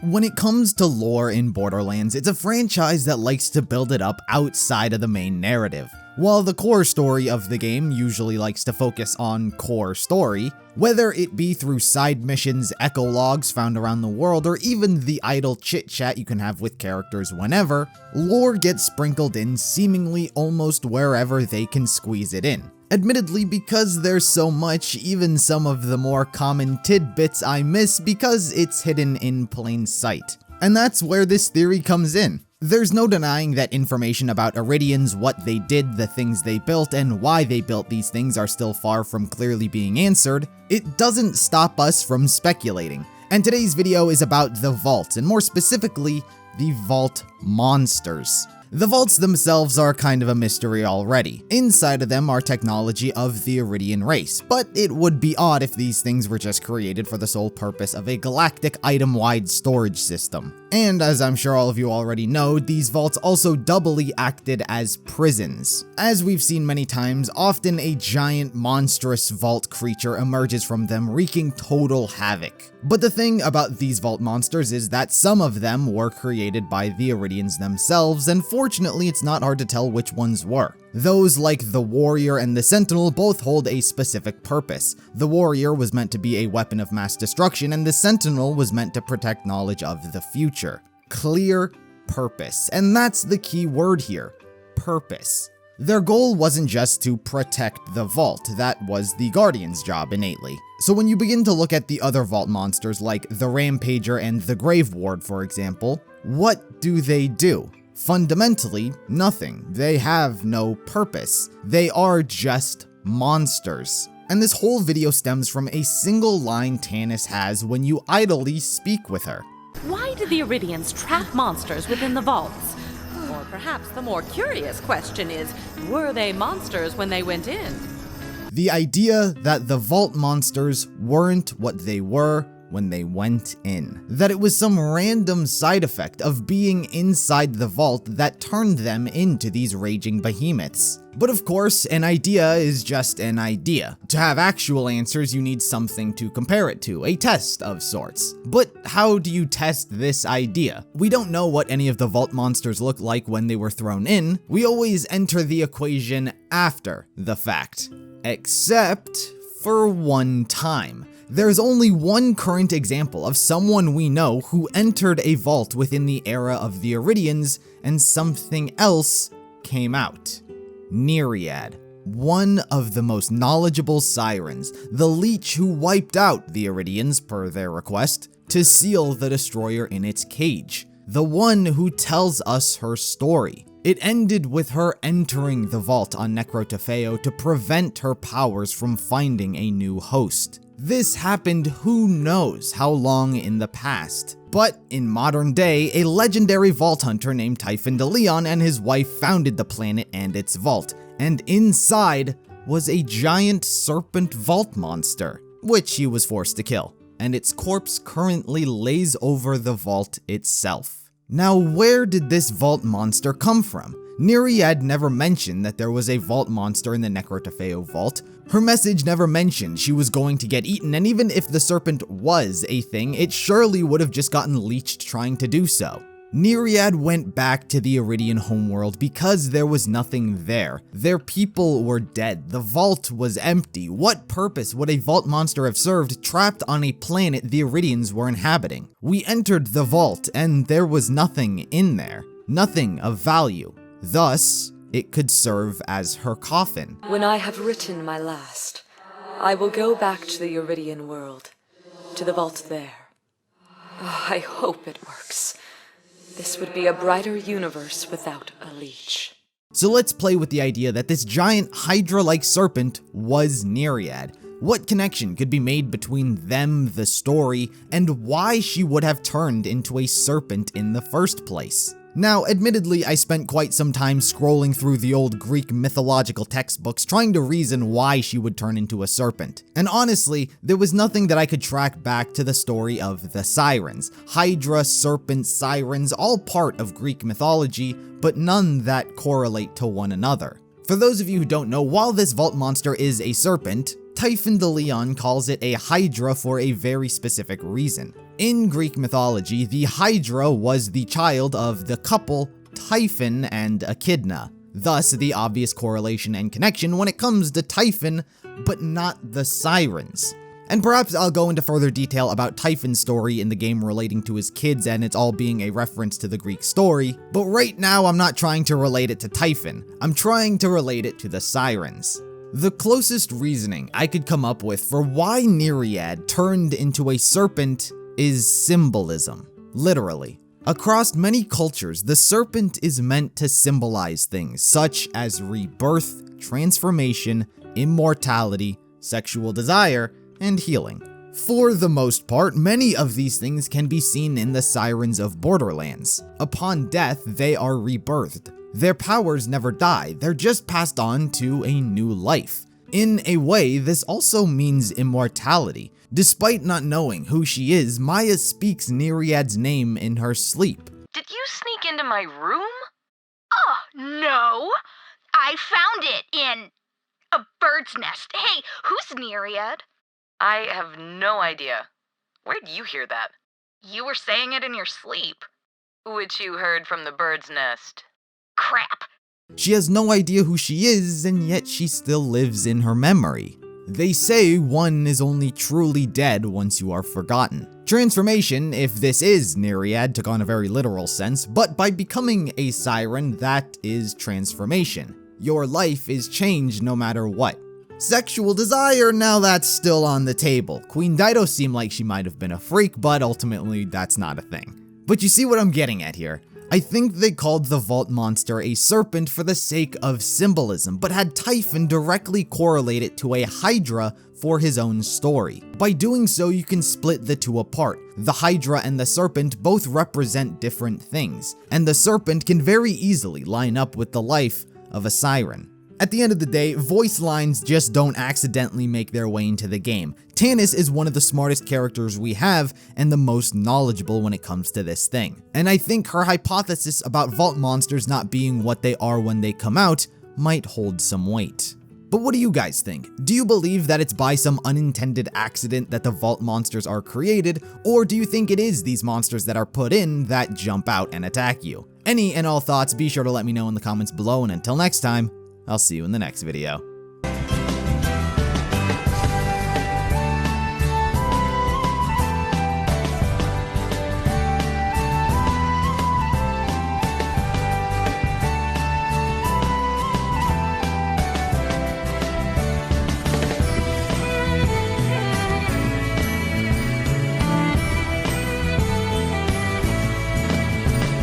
When it comes to lore in Borderlands, it's a franchise that likes to build it up outside of the main narrative. While the core story of the game usually likes to focus on core story, whether it be through side missions, echo logs found around the world, or even the idle chit-chat you can have with characters whenever, lore gets sprinkled in seemingly almost wherever they can squeeze it in. Admittedly, because there's so much, even some of the more common tidbits I miss because it's hidden in plain sight. And that's where this theory comes in. There's no denying that information about Eridians, what they did, the things they built, and why they built these things are still far from clearly being answered. It doesn't stop us from speculating. And today's video is about the vaults, and more specifically, the vault monsters. The vaults themselves are kind of a mystery already. Inside of them are technology of the Eridian race, but it would be odd if these things were just created for the sole purpose of a galactic item-wide storage system. And as I'm sure all of you already know, these vaults also doubly acted as prisons. As we've seen many times, often a giant monstrous vault creature emerges from them, wreaking total havoc. But the thing about these vault monsters is that some of them were created by the Eridians themselves, and fortunately it's not hard to tell which ones were. Those like the warrior and the sentinel both hold a specific purpose. The warrior was meant to be a weapon of mass destruction, and the sentinel was meant to protect knowledge of the future. Clear purpose, and that's the key word here, purpose. Their goal wasn't just to protect the vault, that was the Guardian's job innately. So when you begin to look at the other vault monsters like the Rampager and the Grave Ward, for example, what do? Fundamentally, nothing. They have no purpose. They are just monsters. And this whole video stems from a single line Tannis has when you idly speak with her. Why did the Eridians trap monsters within the vaults? Or perhaps the more curious question is, were they monsters when they went in? The idea that the vault monsters weren't what they were when they went in. That it was some random side effect of being inside the vault that turned them into these raging behemoths. But of course, an idea is just an idea. To have actual answers, you need something to compare it to, a test of sorts. But how do you test this idea? We don't know what any of the vault monsters look like when they were thrown in. We always enter the equation after the fact. Except for one time. There's only one current example of someone we know who entered a vault within the era of the Eridians and something else came out. Nyriad, one of the most knowledgeable sirens, the leech who wiped out the Eridians per their request to seal the destroyer in its cage, the one who tells us her story. It ended with her entering the vault on Necrotafeo to prevent her powers from finding a new host. This happened who knows how long in the past. But in modern day, a legendary vault hunter named Typhon de Leon and his wife founded the planet and its vault, and inside was a giant serpent vault monster, which he was forced to kill, and its corpse currently lays over the vault itself. Now, where did this vault monster come from? Nyriad never mentioned that there was a vault monster in the Necrotafeo vault. Her message never mentioned she was going to get eaten, and even if the serpent was a thing, it surely would have just gotten leeched trying to do so. Nyriad went back to the Eridian homeworld because there was nothing there. Their people were dead. The vault was empty. What purpose would a vault monster have served trapped on a planet the Eridians were inhabiting? We entered the vault, and there was nothing in there. Nothing of value. Thus, it could serve as her coffin. When I have written my last, I will go back to the Eridian world, to the vault there. Oh, I hope it works. This would be a brighter universe without a leech. So let's play with the idea that this giant Hydra-like serpent was Nyriad. What connection could be made between them, the story, and why she would have turned into a serpent in the first place? Now, admittedly, I spent quite some time scrolling through the old Greek mythological textbooks trying to reason why she would turn into a serpent. And honestly, there was nothing that I could track back to the story of the sirens. Hydra, serpent, sirens, all part of Greek mythology, but none that correlate to one another. For those of you who don't know, while this vault monster is a serpent, Typhon de Leon calls it a Hydra for a very specific reason. In Greek mythology, the Hydra was the child of the couple Typhon and Echidna, thus the obvious correlation and connection when it comes to Typhon, but not the sirens. And perhaps I'll go into further detail about Typhon's story in the game relating to his kids and it's all being a reference to the Greek story, but right now I'm not trying to relate it to Typhon, I'm trying to relate it to the sirens. The closest reasoning I could come up with for why Nyriad turned into a serpent is symbolism, literally. Across many cultures, the serpent is meant to symbolize things such as rebirth, transformation, immortality, sexual desire, and healing. For the most part, many of these things can be seen in the sirens of Borderlands. Upon death, they are rebirthed. Their powers never die, they're just passed on to a new life. In a way, this also means immortality. Despite not knowing who she is, Maya speaks Nyriad's name in her sleep. Did you sneak into my room? Oh, no. I found it in a bird's nest. Hey, who's Nyriad? I have no idea. Where'd you hear that? You were saying it in your sleep. Which you heard from the bird's nest. Crap. She has no idea who she is, and yet she still lives in her memory. They say one is only truly dead once you are forgotten. Transformation, if this is Nyriad, took on a very literal sense, but by becoming a siren, that is transformation. Your life is changed no matter what. Sexual desire, now that's still on the table. Queen Dido seemed like she might have been a freak, but ultimately that's not a thing. But you see what I'm getting at here. I think they called the vault monster a serpent for the sake of symbolism, but had Typhon directly correlate it to a Hydra for his own story. By doing so, you can split the two apart. The Hydra and the serpent both represent different things, and the serpent can very easily line up with the life of a siren. At the end of the day, voice lines just don't accidentally make their way into the game. Tannis is one of the smartest characters we have and the most knowledgeable when it comes to this thing. And I think her hypothesis about vault monsters not being what they are when they come out might hold some weight. But what do you guys think? Do you believe that it's by some unintended accident that the vault monsters are created, or do you think it is these monsters that are put in that jump out and attack you? Any and all thoughts, be sure to let me know in the comments below, and until next time, I'll see you in the next video.